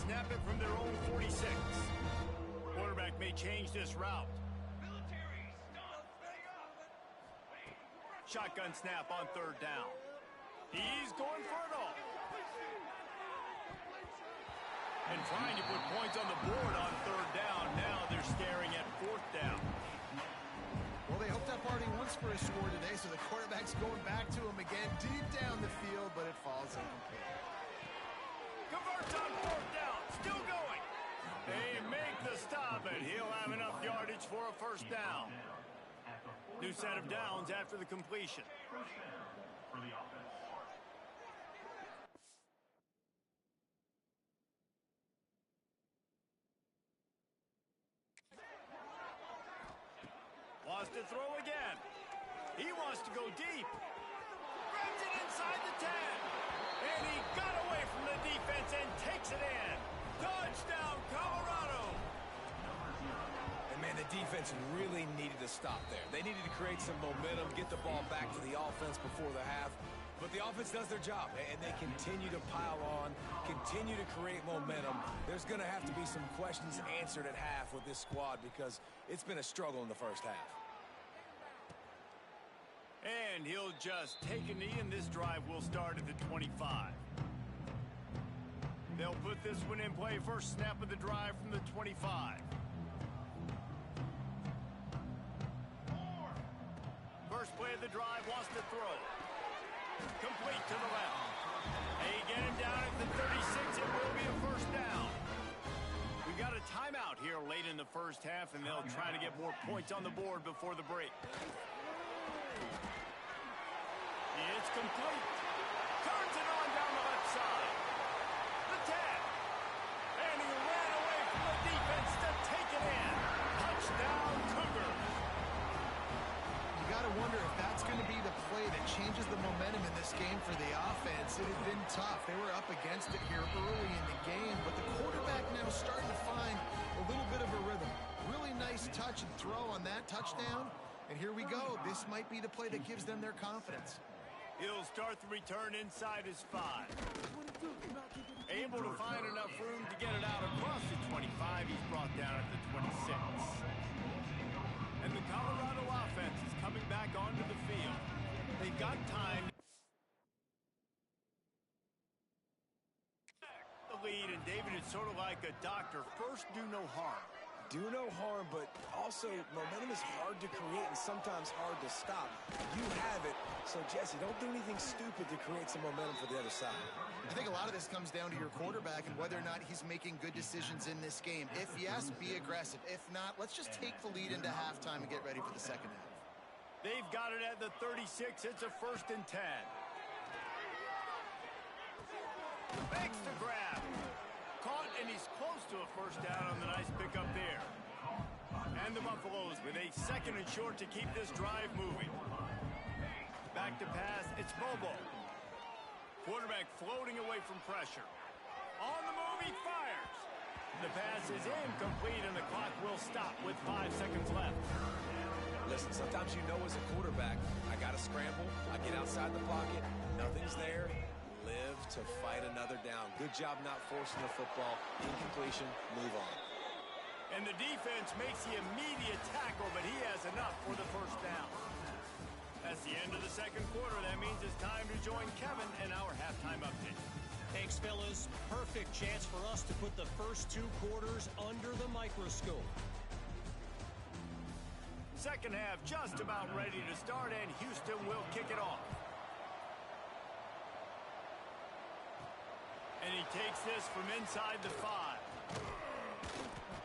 snap it from their own 46. Quarterback may change this route. Shotgun snap on third down. He's going for it all. And trying to put points on the board on third down. Now they're staring at fourth down. Well, they hoped up already once for a score today, so the quarterback's going back to him again deep down the field, but it falls incomplete. Converts on fourth down. Still going. They make the stop, and he'll have enough yardage for a first down. New set of downs after the completion. First down for the offense. Wants to throw again. He wants to go deep. Grabs it inside the 10. And he got away from the defense and takes it in. Touchdown, Colorado. And man, the defense really needed to stop there. They needed to create some momentum, get the ball back to the offense before the half. But the offense does their job, and they continue to pile on, continue to create momentum. There's going to have to be some questions answered at half with this squad because it's been a struggle in the first half. And he'll just take a knee, and this drive will start at the 25. They'll put this one in play. First snap of the drive from the 25. First play of the drive, wants to throw. Complete to the left. They get him down at the 36. It will be a first down. We got a timeout here late in the first half, and they'll try to get more points on the board before the break. It's complete. Turns it on down the left side. The 10. And he ran away from the defense to take it in. Touchdown, Cougars. You got to wonder if that's going to be the play that changes the momentum in this game for the offense. It had been tough. They were up against it here early in the game, but the quarterback now starting to find a little bit of a rhythm. Really nice touch and throw on that touchdown. And here we go. This might be the play that gives them their confidence. He'll start the return inside his 5. Able to find enough room to get it out across the 25. He's brought down at the 26. And the Colorado offense is coming back onto the field. They've got time. The lead, and David, it's sort of like a doctor. First, do no harm. Do no harm, but also momentum is hard to create and sometimes hard to stop. You have it, so Jesse, don't do anything stupid to create some momentum for the other side. I think a lot of this comes down to your quarterback and whether or not he's making good decisions in this game. If yes, be aggressive. If not, let's just take the lead into halftime and get ready for the second half. They've got it at the 36. It's a 1st and 10. Makes the grab. Caught, and he's close to a first down on the nice pickup there. And the Buffaloes with a 2nd and short to keep this drive moving. Back to pass, it's Bobo. Quarterback floating away from pressure. On the move, he fires. The pass is incomplete, and the clock will stop with 5 seconds left. Listen, sometimes you know as a quarterback, I got to scramble, I get outside the pocket, nothing's there. Live to fight another down. Good job not forcing the football. Incompletion, move on. And the defense makes the immediate tackle, but he has enough for the first down. That's the end of the second quarter. That means it's time to join Kevin in our halftime update. Thanks, fellas. Perfect chance for us to put the first 2 quarters under the microscope. Second half just about ready to start, and Houston will kick it off. And he takes this from inside the 5.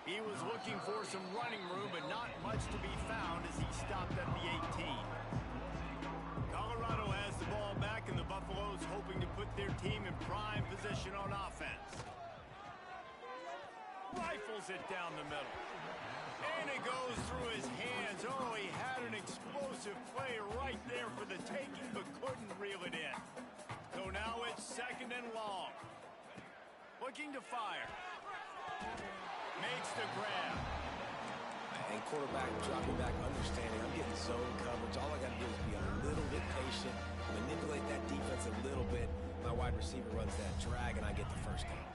He was looking for some running room, but not much to be found as he stopped at the 18. Colorado has the ball back, and the Buffaloes hoping to put their team in prime position on offense. Rifles it down the middle. And it goes through his hands. Oh, he had an explosive play right there for the taking, but couldn't reel it in. So now it's 2nd and long. Looking to fire. Makes the grab. And quarterback dropping back, understanding I'm getting zone coverage. All I got to do is be a little bit patient, manipulate that defense a little bit. My wide receiver runs that drag, and I get the first down.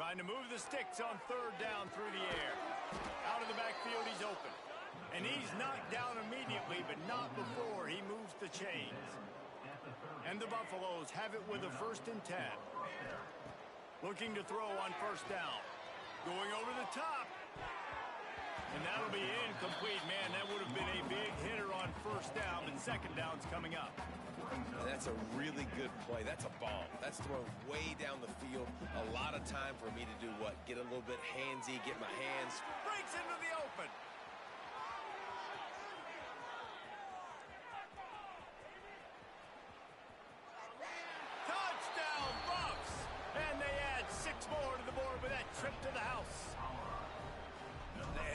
Trying to move the sticks on third down through the air. Out of the backfield, he's open. And he's knocked down immediately, but not before he moves the chains. And the Buffaloes have it with a 1st and 10. Looking to throw on first down. Going over the top. And that'll be incomplete. Man, that would have been a big hitter on first down, but second down's coming up. And that's a really good play. That's a bomb. That's thrown way down the field. A lot of time for me to do what? Get a little bit handsy, get my hands. Breaks into the open. Touchdown, Buffs! And they add 6 more to the board with that trip to the house.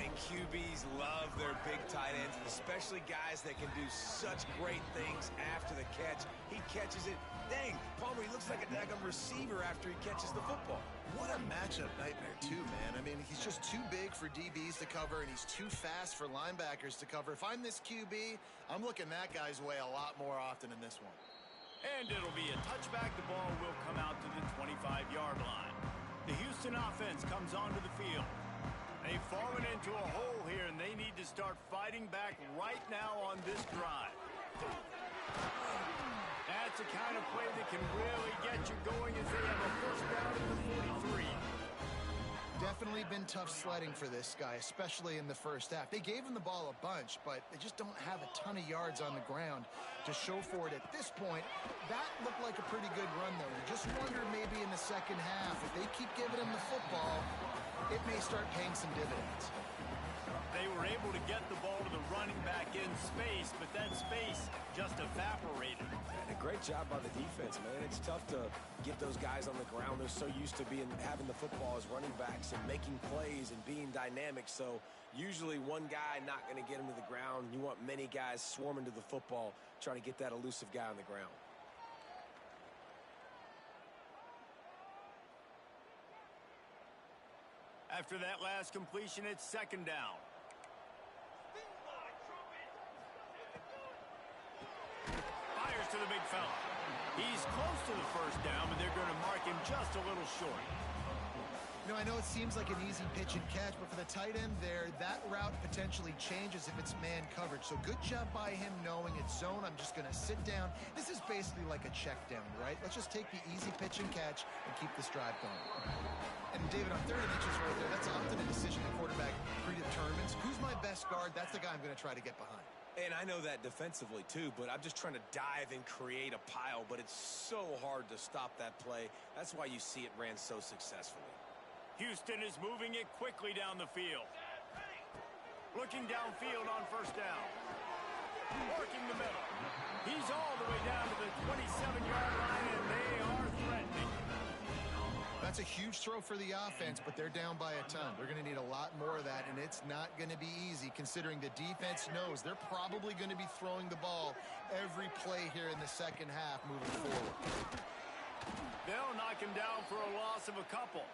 And QBs love their big tight ends, and especially guys that can do such great things after the catch. He catches it. Dang, Palmer, he looks like a daggum receiver after he catches the football. What a matchup nightmare, too, man. I mean, he's just too big for DBs to cover, and he's too fast for linebackers to cover. If I'm this QB, I'm looking that guy's way a lot more often in this one. And it'll be a touchback. The ball will come out to the 25-yard line. The Houston offense comes onto the field. They've fallen into a hole here, and they need to start fighting back right now on this drive. That's the kind of play that can really get you going as they have a first down at the 43. Definitely been tough sledding for this guy, especially in the first half. They gave him the ball a bunch, but they just don't have a ton of yards on the ground to show for it at this point. That looked like a pretty good run, though. You just wonder maybe in the second half, if they keep giving him the football, it may start paying some dividends. They were able to get the ball to the running back in space, but that space just evaporated. And a great job by the defense, man. It's tough to get those guys on the ground. They're so used to having the football as running backs and making plays and being dynamic. So usually one guy not going to get him to the ground. You want many guys swarming to the football, trying to get that elusive guy on the ground. After that last completion, it's second down. Fires to the big fella. He's close to the first down, but they're going to mark him just a little short. You know, I know it seems like an easy pitch and catch, but for the tight end there, that route potentially changes if it's man coverage. So good job by him knowing it's zone. I'm just going to sit down. This is basically like a check down, right? Let's just take the easy pitch and catch and keep this drive going. And David, on 3rd and inches right there, that's often a decision the quarterback predetermines. Who's my best guard? That's the guy I'm going to try to get behind. And I know that defensively, too, but I'm just trying to dive and create a pile, but it's so hard to stop that play. That's why you see it ran so successfully. Houston is moving it quickly down the field. Looking downfield on first down. Working the middle. He's all the way down to the 27-yard line, and they are threatening. That's a huge throw for the offense, but they're down by a ton. They're going to need a lot more of that, and it's not going to be easy considering the defense knows they're probably going to be throwing the ball every play here in the second half moving forward. They'll knock him down for a loss of a couple.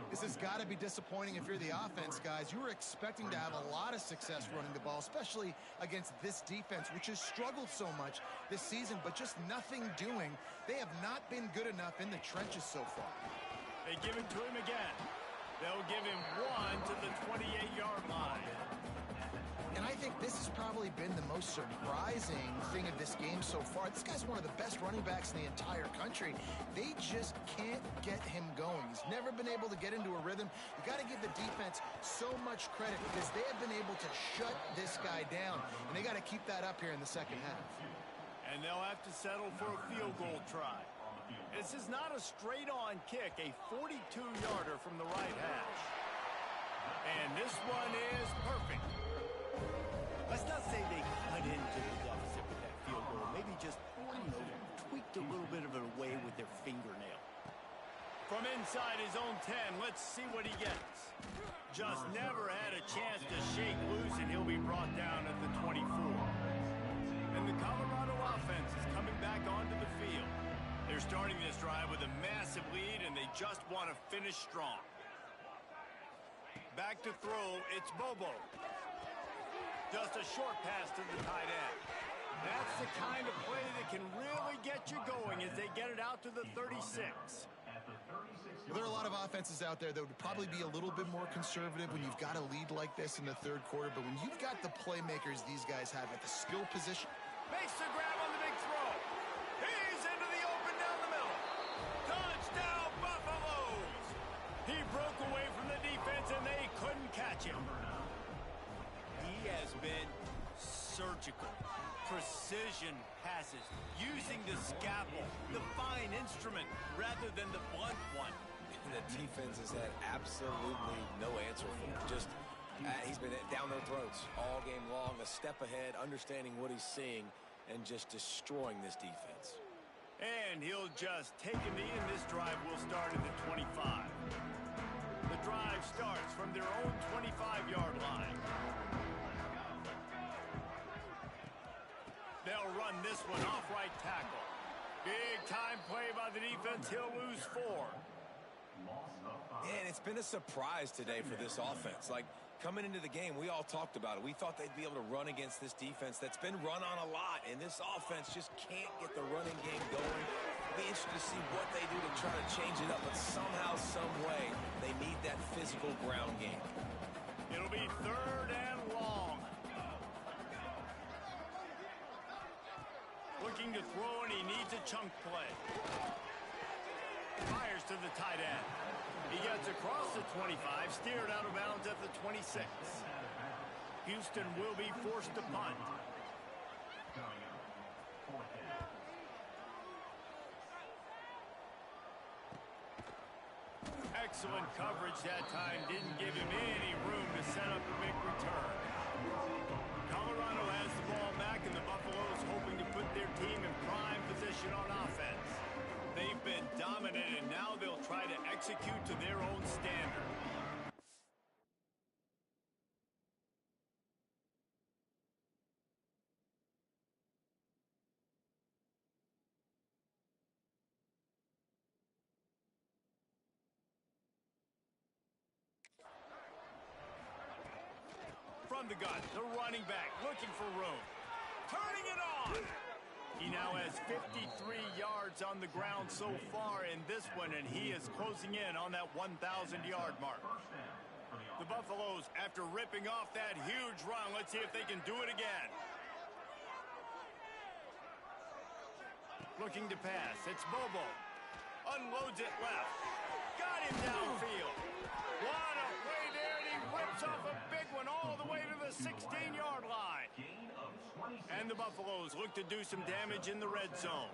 This has got to be disappointing if you're the offense, guys. You were expecting to have a lot of success running the ball, especially against this defense, which has struggled so much this season, but just nothing doing. They have not been good enough in the trenches so far. They give it to him again. They'll give him one to the 28-yard line. And I think this has probably been the most surprising thing of this game so far. This guy's one of the best running backs in the entire country. They just can't get him going. He's never been able to get into a rhythm. You got to give the defense so much credit because they have been able to shut this guy down. And they got to keep that up here in the second half. And they'll have to settle for a field goal try. This is not a straight-on kick, a 42-yarder from the right hash. And this one is perfect. Let's not say they cut into the deficit with that field goal. Maybe just, tweaked a little bit of it away with their fingernail. From inside his own 10, let's see what he gets. Just never had a chance to shake loose, and he'll be brought down at the 24. And the Colorado offense is coming back onto the field. They're starting this drive with a massive lead, and they just want to finish strong. Back to throw, it's Bobo. Just a short pass to the tight end. That's the kind of play that can really get you going as they get it out to the 36. Well, there are a lot of offenses out there that would probably be a little bit more conservative when you've got a lead like this in the third quarter, but when you've got the playmakers these guys have at the skill position. Makes the grab on the big throw. He's into the open down the middle. Touchdown, Buffaloes! He broke away from the defense, and they couldn't catch him. He has been surgical. Precision passes, using the scalpel, the fine instrument, rather than the blunt one. The defense has had absolutely no answer for him. Just, he's been down their throats all game long, a step ahead, understanding what he's seeing, and just destroying this defense. And he'll just take a knee, and this drive will start at the 25. The drive starts from their own 25-yard line. They'll run this one off right tackle. Big time play by the defense. He'll lose 4. And it's been a surprise today for this offense. Like, coming into the game, we all talked about it. We thought they'd be able to run against this defense that's been run on a lot, and this offense just can't get the running game going. It'll be interesting to see what they do to try to change it up, but somehow, some way, they need that physical ground game. It'll be 3rd and long. Looking to throw, and he needs a chunk play. Fires to the tight end. He gets across the 25, steered out of bounds at the 26. Houston will be forced to punt. Excellent coverage that time. Didn't give him any room to set up a big return. Colorado has the ball back, and the Buffaloes hoping to put their team in prime position on offense. They've been dominant, and now they'll try to execute to their own standard. From the gun, the running back looking for room. Turning it on! He now has 53 yards on the ground so far in this one, and he is closing in on that 1,000-yard mark. The Buffaloes, after ripping off that huge run, let's see if they can do it again. Looking to pass. It's Bobo. Unloads it left. Got him downfield. What a play there, and he rips off a big one all the way to the 16-yard line. And the Buffaloes look to do some damage in the red zone.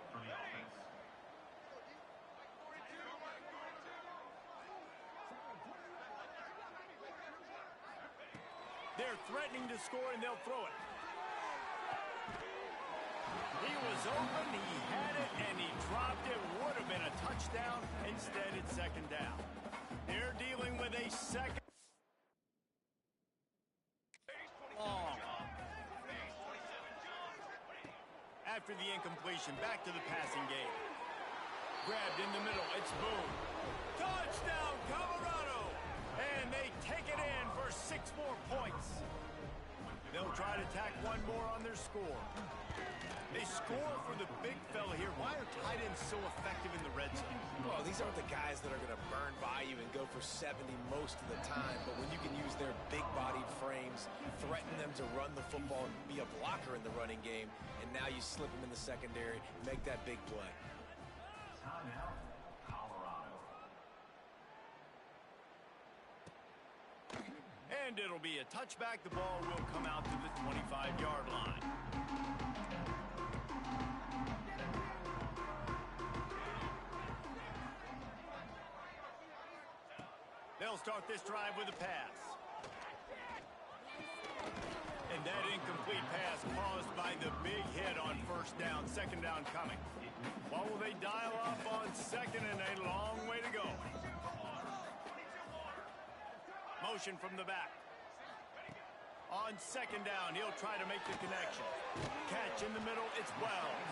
They're threatening to score, and they'll throw it. He was open, he had it, and he dropped it. Would have been a touchdown. Instead, it's 2nd down. They're dealing with a second long. After the incompletion, back to the passing game. Grabbed in the middle, it's Boone. Touchdown, Colorado! And they take it in for 6 more points. They'll try to tack one more on their score. They score for the big fella here. Why are tight ends so effective in the red zone? Well, these aren't the guys that are going to burn by you and go for 70 most of the time, but when you can use their big-bodied frames, threaten them to run the football and be a blocker in the running game, and now you slip them in the secondary, make that big play. Timeout, Colorado. And it'll be a touchback. The ball will come out to the 25-yard line. They'll start this drive with a pass. And that incomplete pass caused by the big hit on 1st down, 2nd down coming. What will they dial up on 2nd, and a long way to go? Motion from the back. On 2nd down, he'll try to make the connection. Catch in the middle, it's Wells.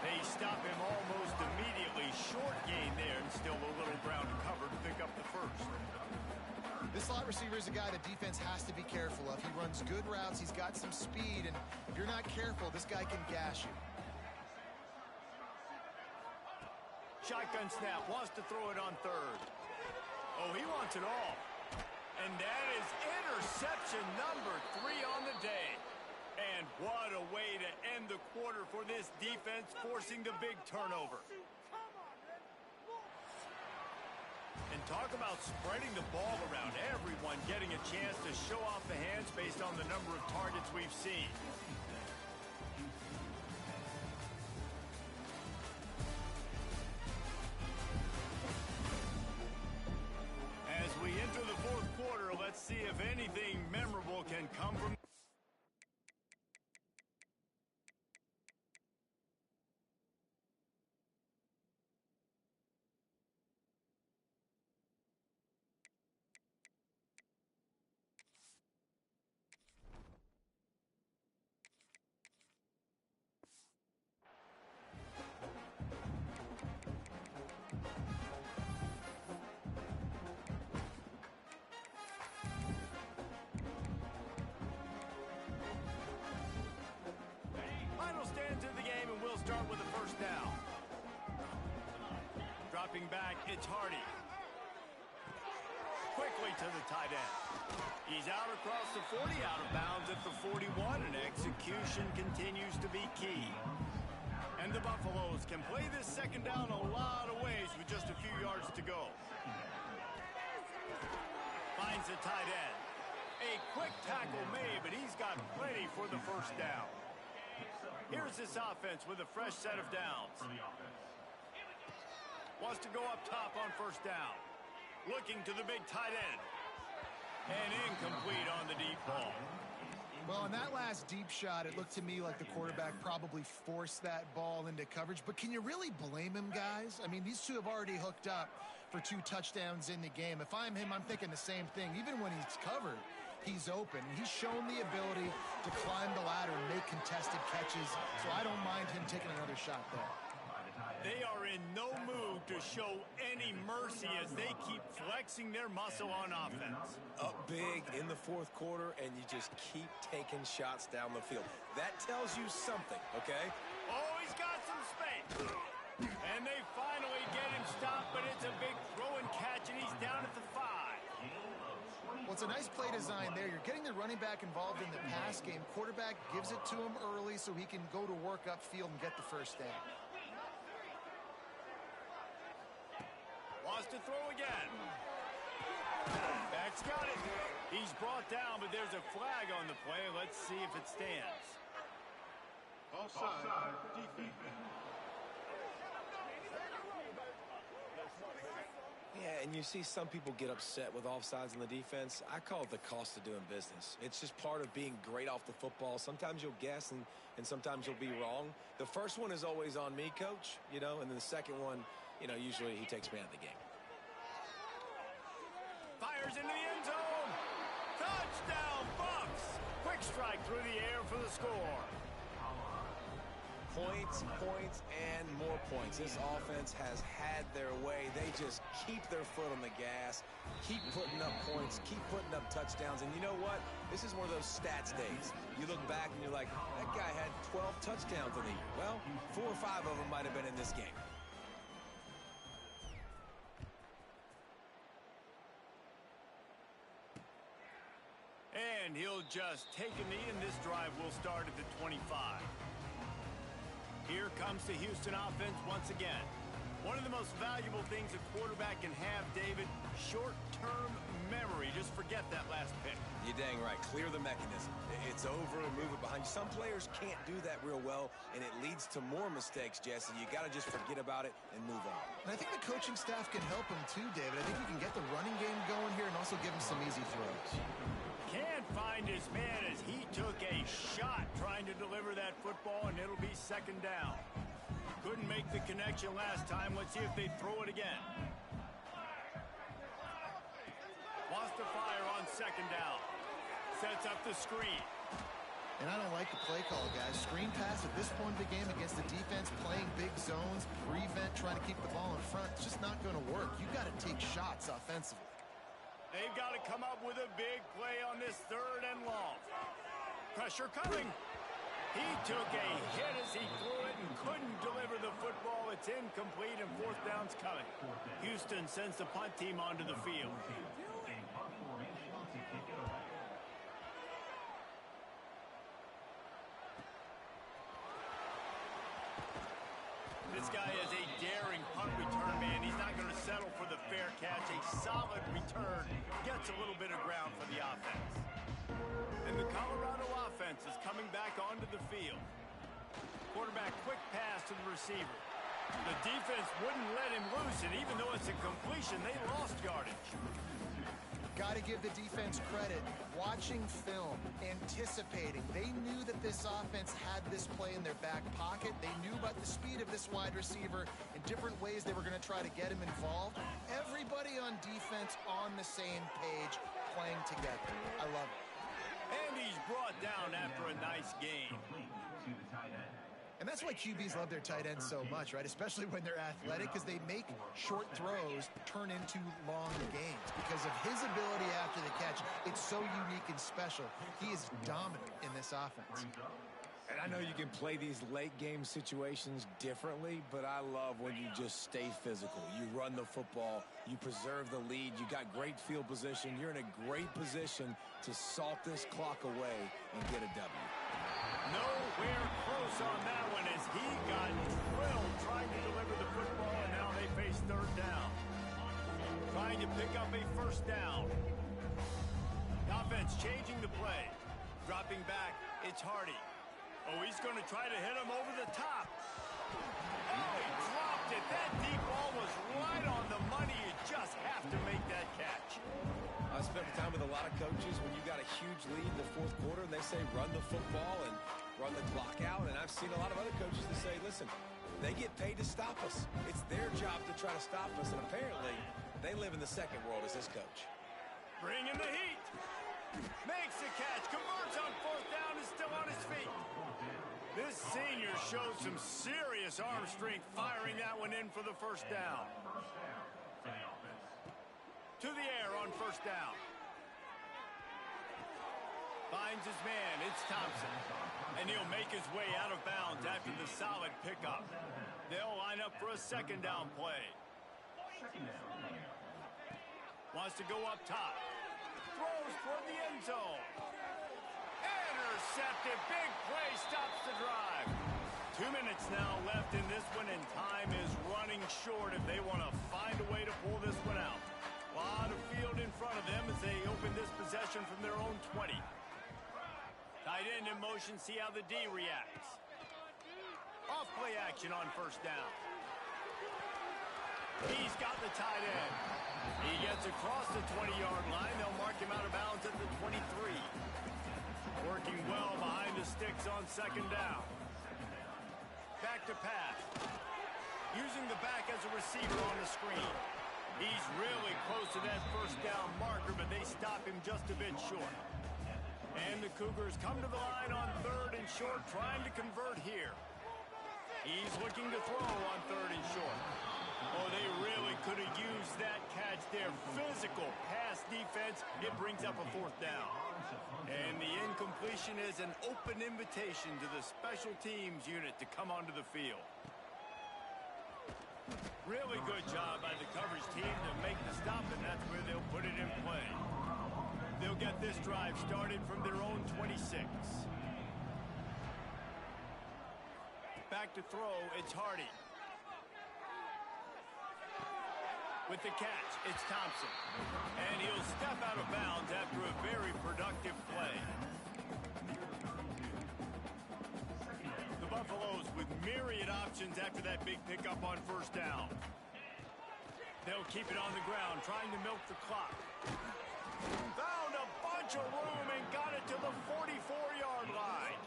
They stop him almost immediately. Short gain there, and still a little ground to cover to pick up the 1st. This slot receiver is a guy the defense has to be careful of. He runs good routes, he's got some speed, and if you're not careful, this guy can gash you. Shotgun snap, wants to throw it on third. Oh, he wants it all. And that is interception number 3 on the day. And what a way to end the quarter for this defense, forcing the big turnover. And talk about spreading the ball around, everyone getting a chance to show off the hands based on the number of targets we've seen. As we enter the fourth quarter, let's see if anything memorable can come from... Final stands of the game, and we'll start with the first down. Dropping back, it's Hardy. Quickly to the tight end. He's out across the 40, out of bounds at the 41, and execution continues to be key. And the Buffaloes can play this second down a lot of ways with just a few yards to go. Finds the tight end. A quick tackle made, but he's got plenty for the first down. Here's this offense with a fresh set of downs. Wants to go up top on first down. Looking to the big tight end. And incomplete on the deep ball. Well, on that last deep shot, it looked to me like the quarterback probably forced that ball into coverage. But can you really blame him, guys? I mean, these two have already hooked up for 2 touchdowns in the game. If I'm him, I'm thinking the same thing. Even when he's covered, he's open. He's shown the ability to climb the ladder and make contested catches, so I don't mind him taking another shot there. They are in no mood to show any mercy as they keep flexing their muscle on offense. Up big in the fourth quarter, and you just keep taking shots down the field. That tells you something, okay? Oh, he's got some space. And they finally get him stopped, but it's a big throw and catch, and he's down at the 5. Well, it's a nice play design there. You're getting the running back involved in the pass game. Quarterback gives it to him early so he can go to work upfield and get the first down. Wants to throw again. Back's got it. He's brought down, but there's a flag on the play. Let's see if it stands. Offside. Defense. Yeah, and you see some people get upset with offsides in the defense. I call it the cost of doing business. It's just part of being great off the football. Sometimes you'll guess, and sometimes you'll be wrong. The first one is always on me, Coach, and then the second one, usually he takes me out of the game. Fires into the end zone. Touchdown, Bucks. Quick strike through the air for the score. Points, and more points. This offense has had their way. They just keep their foot on the gas, keep putting up points, keep putting up touchdowns. And you know what? This is one of those stats days. You look back and you're like, that guy had 12 touchdowns in the year. Well, 4 or 5 of them might have been in this game. And he'll just take a knee, and this drive will start at the 25. Here comes the Houston offense once again. One of the most valuable things a quarterback can have, David, short-term memory. Just forget that last pick. You're dang right. Clear the mechanism. It's over and move it behind you. Some players can't do that real well, and it leads to more mistakes, Jesse. You got to just forget about it and move on. And I think the coaching staff can help him too, David. I think you can get the running game going here and also give him some easy throws. Can't find his man as he took a shot trying to deliver that football, and it'll be second down. Couldn't make the connection last time. Let's see if they throw it again. Wants to fire on second down. Sets up the screen. And I don't like the play call, guys. Screen pass at this point of the game against the defense, playing big zones, prevent, trying to keep the ball in front. It's just not going to work. You've got to take shots offensively. They've got to come up with a big play on this 3rd and long. Pressure coming. He took a hit as he threw it and couldn't deliver the football. It's incomplete and fourth down's coming. Houston sends the punt team onto the field. This guy is a daring punt return man. He's not going to settle for the fair catch. A solid return. Gets a little bit of ground for the offense. And the Colorado offense is coming back onto the field. Quarterback quick pass to the receiver. The defense wouldn't let him loose, and even though it's a completion, they lost yardage. Got to give the defense credit. Watching film, anticipating. They knew that this offense had this play in their back pocket. They knew about the speed of this wide receiver and different ways they were going to try to get him involved. Everybody on defense on the same page, playing together. I love it. And he's brought down after a nice game. And that's why QBs love their tight ends so much, right? Especially when they're athletic, because they make short throws turn into long gains. Because of his ability after the catch, it's so unique and special. He is dominant in this offense. And I know you can play these late game situations differently, but I love when you just stay physical. You run the football, you preserve the lead, you got great field position, you're in a great position to salt this clock away and get a W. Nowhere close on that one as he got drilled trying to deliver the football, and now they face third down. Trying to pick up a first down. The offense changing the play. Dropping back, it's Hardy. Oh, he's going to try to hit him over the top. Oh, he dropped it. That deep ball was right on the money. You just have to make that catch. I spent time with a lot of coaches when you got a huge lead in the fourth quarter and they say run the football and run the clock out. And I've seen a lot of other coaches that say, listen, they get paid to stop us. It's their job to try to stop us. And apparently they live in the second world as this coach. Bringing the heat. Makes the catch. Converts on fourth down. Is still on his feet. This senior showed some serious arm strength firing that one in for the first down. To the air on first down. Finds his man. It's Thompson. And he'll make his way out of bounds after the solid pickup. They'll line up for a second down play. Wants to go up top. Throws toward the end zone. Intercepted. Big play stops the drive. 2 minutes now left in this one, and time is running short if they want to find a way to pull this one out. A lot of field in front of them as they open this possession from their own 20. Tight end in motion, see how the D reacts. Off play action on first down. He's got the tight end. He gets across the 20-yard line. They'll mark him out of bounds at the 23. Working well behind the sticks on second down. Back to pass. Using the back as a receiver on the screen. He's really close to that first down marker, but they stop him just a bit short. And the Cougars come to the line on third and short, trying to convert here. He's looking to throw on third and short. Oh, they really could have used that catch there. Physical pass defense. It brings up a fourth down. And the incompletion is an open invitation to the special teams unit to come onto the field. Really good job by the coverage team to make the stop, and that's where they'll put it in play. They'll get this drive started from their own 26. Back to throw, it's Hardy. With the catch, it's Thompson. And he'll step out of bounds after a very productive play. The Buffaloes with myriad options after that big pickup on first down. They'll keep it on the ground, trying to milk the clock. Found a bunch of room and got it to the 44-yard line.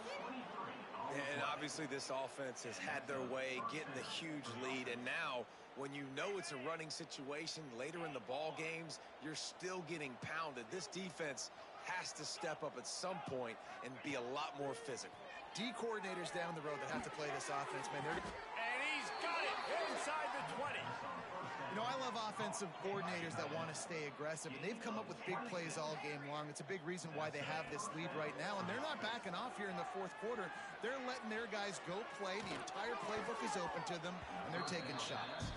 And obviously this offense has had their way, getting the huge lead. And now, when you know it's a running situation later in the ball games, you're still getting pounded. This defense has to step up at some point and be a lot more physical. D coordinators down the road that have to play this offense, man. And he's got it inside the 20. You know, I love offensive coordinators that want to stay aggressive, and they've come up with big plays all game long. It's a big reason why they have this lead right now, and they're not backing off here in the fourth quarter. They're letting their guys go play. The entire playbook is open to them, and they're taking shots.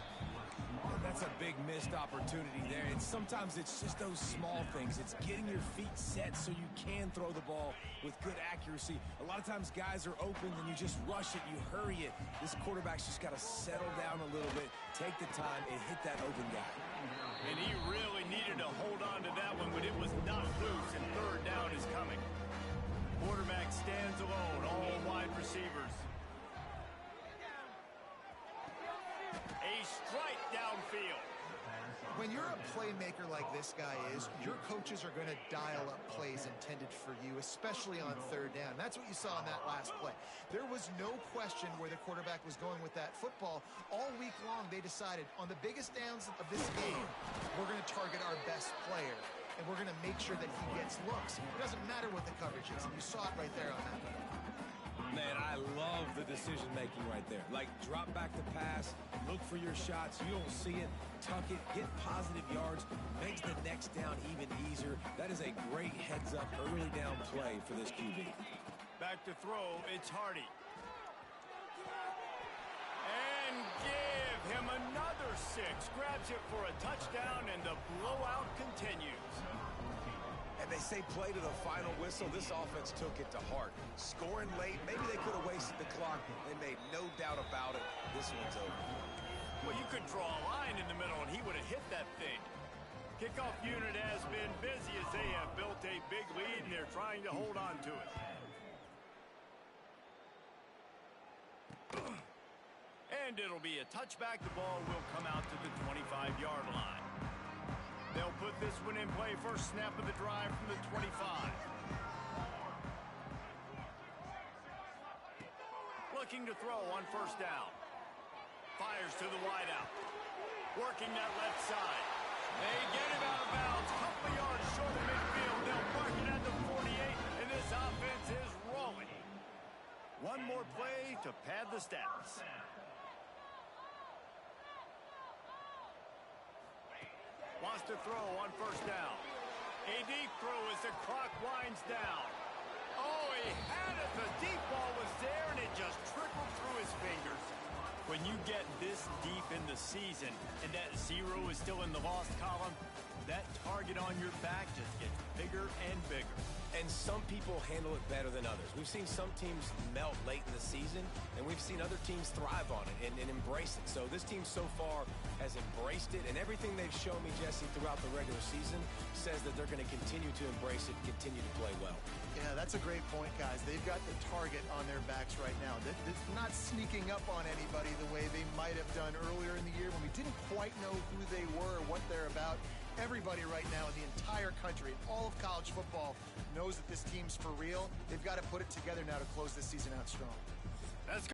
And that's a big missed opportunity there. And sometimes it's just those small things. It's getting your feet set so you can throw the ball with good accuracy. A lot of times guys are open and you just rush it, you hurry it. This quarterback's just got to settle down a little bit, take the time, and hit that open guy. And he really needed to hold on to that one, but it was not loose, and third down is coming. Quarterback stands alone, all wide receivers. A strike downfield. When you're a playmaker like this guy is, your coaches are going to dial up plays intended for you, especially on third down. That's what you saw in that last play. There was no question where the quarterback was going with that football. All week long, they decided on the biggest downs of this game, we're going to target our best player, and we're going to make sure that he gets looks. It doesn't matter what the coverage is, and you saw it right there on that one. Man, I love the decision-making right there. Like, drop back the pass, look for your shots. You don't see it, tuck it, get positive yards, makes the next down even easier. That is a great heads-up early down play for this QB. Back to throw, it's Hardy. And give him another 6. Grabs it for a touchdown, and the blowout continues. And they say play to the final whistle. This offense took it to heart. Scoring late, maybe they could have wasted the clock. They made no doubt about it. This one's over. Well, you could draw a line in the middle, and he would have hit that thing. Kickoff unit has been busy as they have built a big lead, and they're trying to hold on to it. And it'll be a touchback. The ball will come out to the 25-yard line. They'll put this one in play. First snap of the drive from the 25. Looking to throw on first down. Fires to the wideout. Working that left side. They get it out of bounds. Couple yards short of midfield. They'll park it at the 48, and this offense is rolling. One more play to pad the stats. Wants to throw on first down. A deep throw as the clock winds down. Oh, he had it. The deep ball was there, and it just trickled through his fingers. When you get this deep in the season and that 0 is still in the lost column, that target on your back just gets bigger and bigger. And some people handle it better than others. We've seen some teams melt late in the season, and we've seen other teams thrive on it and embrace it. So this team so far has embraced it, and everything they've shown me, Jesse, throughout the regular season says that they're going to continue to embrace it, continue to play well. Yeah, that's a great point, guys. They've got the target on their backs right now. They're not sneaking up on anybody the way they might have done earlier in the year when we didn't quite know who they were or what they're about. Everybody right now in the entire country, all of college football, knows that this team's for real. They've got to put it together now to close this season out strong.